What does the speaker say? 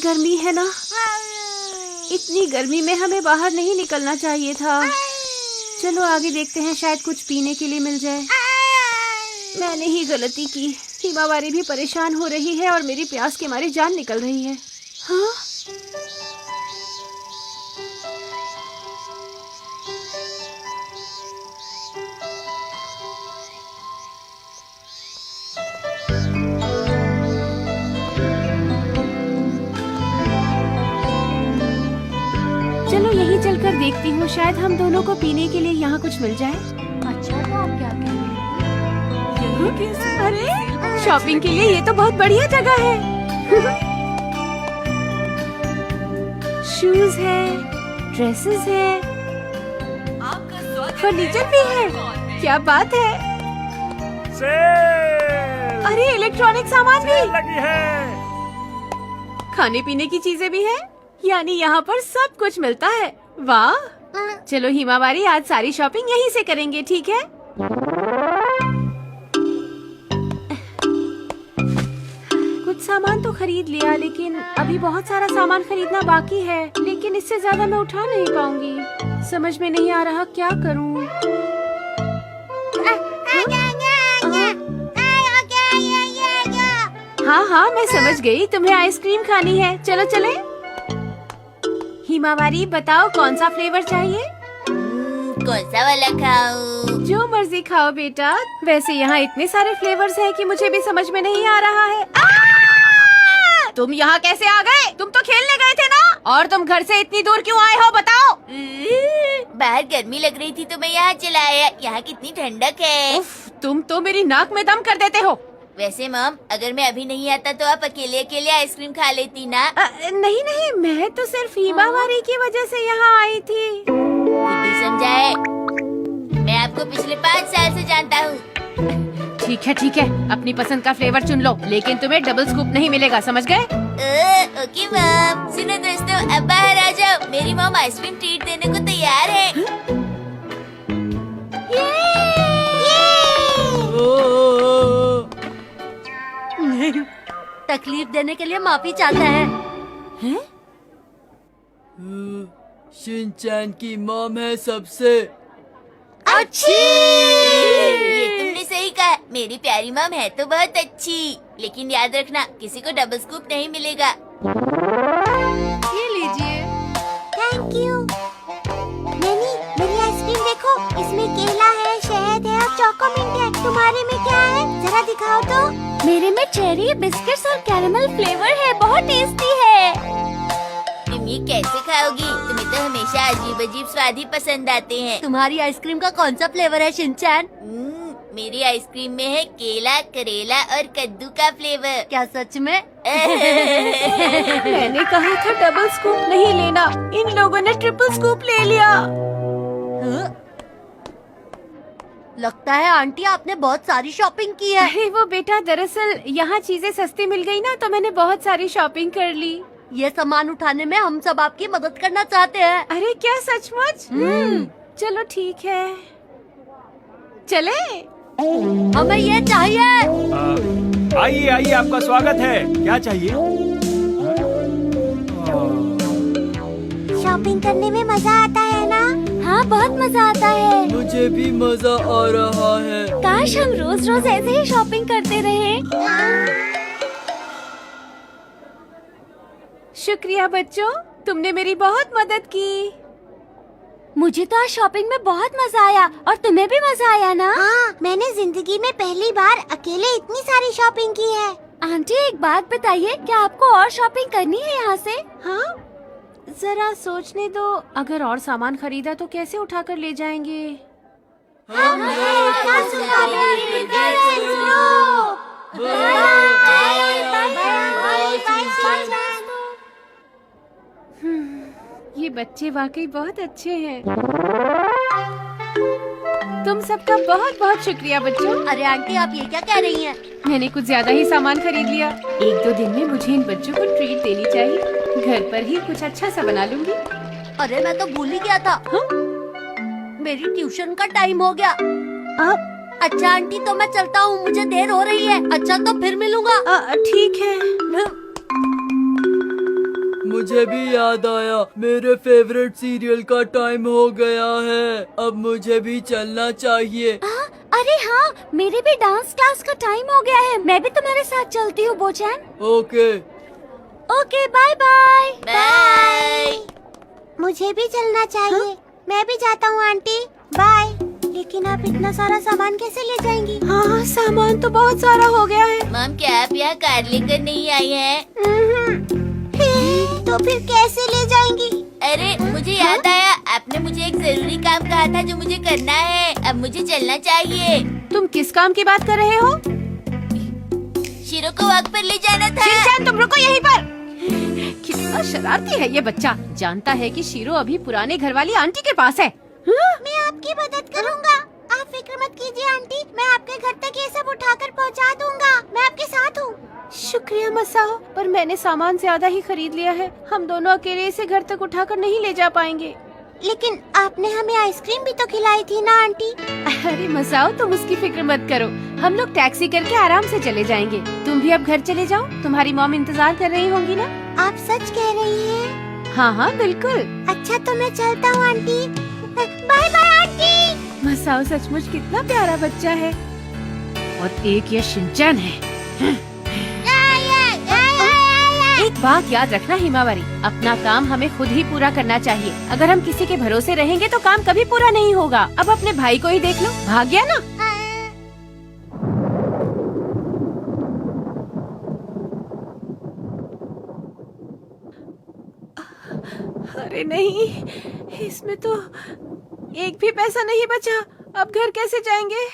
गर्मी है ना, इतनी गर्मी में हमें बाहर नहीं निकलना चाहिए था। चलो आगे देखते हैं, शायद कुछ पीने के लिए मिल जाए। मैंने ही गलती की। हिमावारी भी परेशान हो रही है और मेरी प्यास के मारे जान निकल रही है। हाँ? चलो यहीं चलकर देखती हूँ, शायद हम दोनों को पीने के लिए यहाँ कुछ मिल जाए। अच्छा, तो आप क्या कह रहे हैं? अरे शॉपिंग के लिए ये तो बहुत बढ़िया जगह है। शूज है, ड्रेसेस है, फर्नीचर भी है। क्या बात है। अरे इलेक्ट्रॉनिक सामान भी लगी है। खाने पीने की चीजें भी है, यानी यहाँ पर सब कुछ मिलता है। वाह, चलो हिमावारी, आज सारी शॉपिंग यहीं से करेंगे, ठीक है? कुछ सामान तो खरीद लिया, लेकिन अभी बहुत सारा सामान खरीदना बाकी है। लेकिन इससे ज्यादा मैं उठा नहीं पाऊंगी। समझ में नहीं आ रहा क्या करूं। हाँ, मैं समझ गई, तुम्हें आइसक्रीम खानी है। चलो चले। हिमावारी, बताओ कौन सा फ्लेवर चाहिए? कौन सा वाला खाऊं? जो मर्जी खाओ बेटा। वैसे यहाँ इतने सारे फ्लेवर्स हैं कि मुझे भी समझ में नहीं आ रहा है। तुम यहाँ कैसे आ गए? तुम तो खेलने गए थे ना? और तुम घर से इतनी दूर क्यों आए हो, बताओ? बाहर गर्मी लग रही थी तो मैं यहाँ चला आया। यहाँ कितनी ठंडक है। उफ, तुम तो मेरी नाक में दम कर देते हो। वैसे मॉम, अगर मैं अभी नहीं आता तो आप अकेले अकेले आइसक्रीम खा लेती ना। नहीं, मैं तो सिर्फ हिमावारी की वजह से यहाँ आई थी। बुद्धू समझाए। मैं आपको पिछले 5 साल से जानता हूँ। ठीक है, अपनी पसंद का फ्लेवर चुन लो, लेकिन तुम्हें डबल स्कूप नहीं मिलेगा, समझ गए? Okay mom. सुनो दोस्तों, अब बाहर आ जाओ। मेरी मॉम आइसक्रीम ट्रीट देने को तैयार है। तकलीफ देने के लिए माफी चाहता है। हैं? शिनचैन की मॉम है सबसे अच्छी। ये तुमने सही कहा। मेरी प्यारी मॉम है तो बहुत अच्छी, लेकिन याद रखना, किसी को डबल स्कूप नहीं मिलेगा। ये लीजिए। Thank you. नैनी, मेरी आइसक्रीम देखो, इसमें केला है, शहद है और चोकोमिंट है। तुम्हारे में क्या है, जरा दिखाओ तो। मेरे में चेरी, बिस्किट्स और कैरेमल फ्लेवर है, बहुत टेस्टी है। तुम ये कैसे खाओगी? तुम्हें तो हमेशा अजीब अजीब स्वाद ही पसंद आते हैं। तुम्हारी आइसक्रीम का कौन सा फ्लेवर है शिनचैन? मेरी आइसक्रीम में है केला, करेला और कद्दू का फ्लेवर। क्या सच में? मैंने कहा था डबल स्कूप नहीं लेना, इन लोगों ने ट्रिपल स्कूप ले लिया। लगता है आंटी आपने बहुत सारी शॉपिंग की है। अरे वो बेटा, दरअसल यहाँ चीजें सस्ती मिल गई ना, तो मैंने बहुत सारी शॉपिंग कर ली। ये सामान उठाने में हम सब आपकी मदद करना चाहते हैं। अरे क्या, सचमुच? चलो ठीक है, चले। हमें ये चाहिए। आइए, आपका स्वागत है। क्या चाहिए? शॉपिंग करने में मजा आता है ना? हाँ, बहुत मजा आता है। मुझे भी मजा आ रहा है। काश हम रोज रोज ऐसे ही शॉपिंग करते रहे। शुक्रिया बच्चों, तुमने मेरी बहुत मदद की। मुझे तो आज शॉपिंग में बहुत मजा आया, और तुम्हें भी मजा आया ना? हाँ, मैंने जिंदगी में पहली बार अकेले इतनी सारी शॉपिंग की है। आंटी, एक बात बताइए, क्या आपको और शॉपिंग करनी है यहाँ से? हाँ, जरा सोचने दो। अगर और सामान खरीदा तो कैसे उठाकर ले जाएंगे? ये बच्चे वाकई बहुत अच्छे हैं। तुम सबका बहुत बहुत शुक्रिया बच्चों। अरे आंटी, आप ये क्या कह रही हैं? मैंने कुछ ज्यादा ही सामान खरीद लिया। 1-2 दिन में मुझे इन बच्चों को ट्रीट देनी चाहिए। घर पर ही कुछ अच्छा सा बना लूंगी। अरे मैं तो भूल ही गया था। मेरी ट्यूशन का टाइम हो गया। अच्छा आंटी, तो मैं चलता हूँ, मुझे देर हो रही है। अच्छा, तो फिर मिलूंगा। ठीक है। मुझे भी याद आया, मेरे फेवरेट सीरियल का टाइम हो गया है। अब मुझे भी चलना चाहिए। अरे हाँ, मेरे भी डांस क्लास का टाइम हो गया है। मैं भी तुम्हारे साथ चलती हूँ बोचैन। Okay. Okay, bye bye. Bye. मुझे भी चलना चाहिए। मैं भी जाता हूँ आंटी, बाय। लेकिन आप इतना सारा सामान कैसे ले जाएंगी? हाँ, सामान तो बहुत सारा हो गया है। मॉम, क्या आप यहाँ कार लेकर नहीं आई हैं? तो फिर कैसे ले जाएंगी? अरे मुझे याद आया, आपने मुझे एक जरूरी काम कहा था जो मुझे करना है। अब मुझे चलना चाहिए। तुम किस काम की बात कर रहे हो? शीरो को वॉक पर ले जाना था। शिनचैन, तुम रुको यहीं पर। कितना शरारती है ये बच्चा। जानता है कि शीरो अभी पुराने घर वाली आंटी के पास है। मैं आपकी मदद करूँगा। आप फिक्र मत कीजिए आंटी, मैं आपके घर तक ये सब उठाकर पहुँचा दूँगा। मैं आपके साथ हूँ। शुक्रिया मसाओ, पर मैंने सामान ज्यादा ही खरीद लिया है। हम दोनों अकेले इसे घर तक उठाकर नहीं ले जा पाएंगे। लेकिन आपने हमें आइसक्रीम भी तो खिलाई थी ना आंटी। अरे मसाओ, तुम उसकी फिक्र मत करो। हम लोग टैक्सी करके आराम से चले जाएंगे। तुम भी अब घर चले जाओ, तुम्हारी मॉम इंतजार कर रही होंगी ना। आप सच कह रही हैं? हाँ हाँ बिल्कुल। अच्छा तो मैं चलता हूँ aunty. Bye bye aunty. Masao सचमुच कितना प्यारा बच्चा है। और एक ये शिनचैन है। एक बात याद रखना हिमावरी, अपना काम हमें खुद ही पूरा करना चाहिए। अगर हम किसी के भरोसे रहेंगे तो काम कभी पूरा नहीं होगा। अब अपने भाई को ही देख लो, भाग गया ना। अरे नहीं, इसमें तो एक भी पैसा नहीं बचा। अब घर कैसे जाएंगे?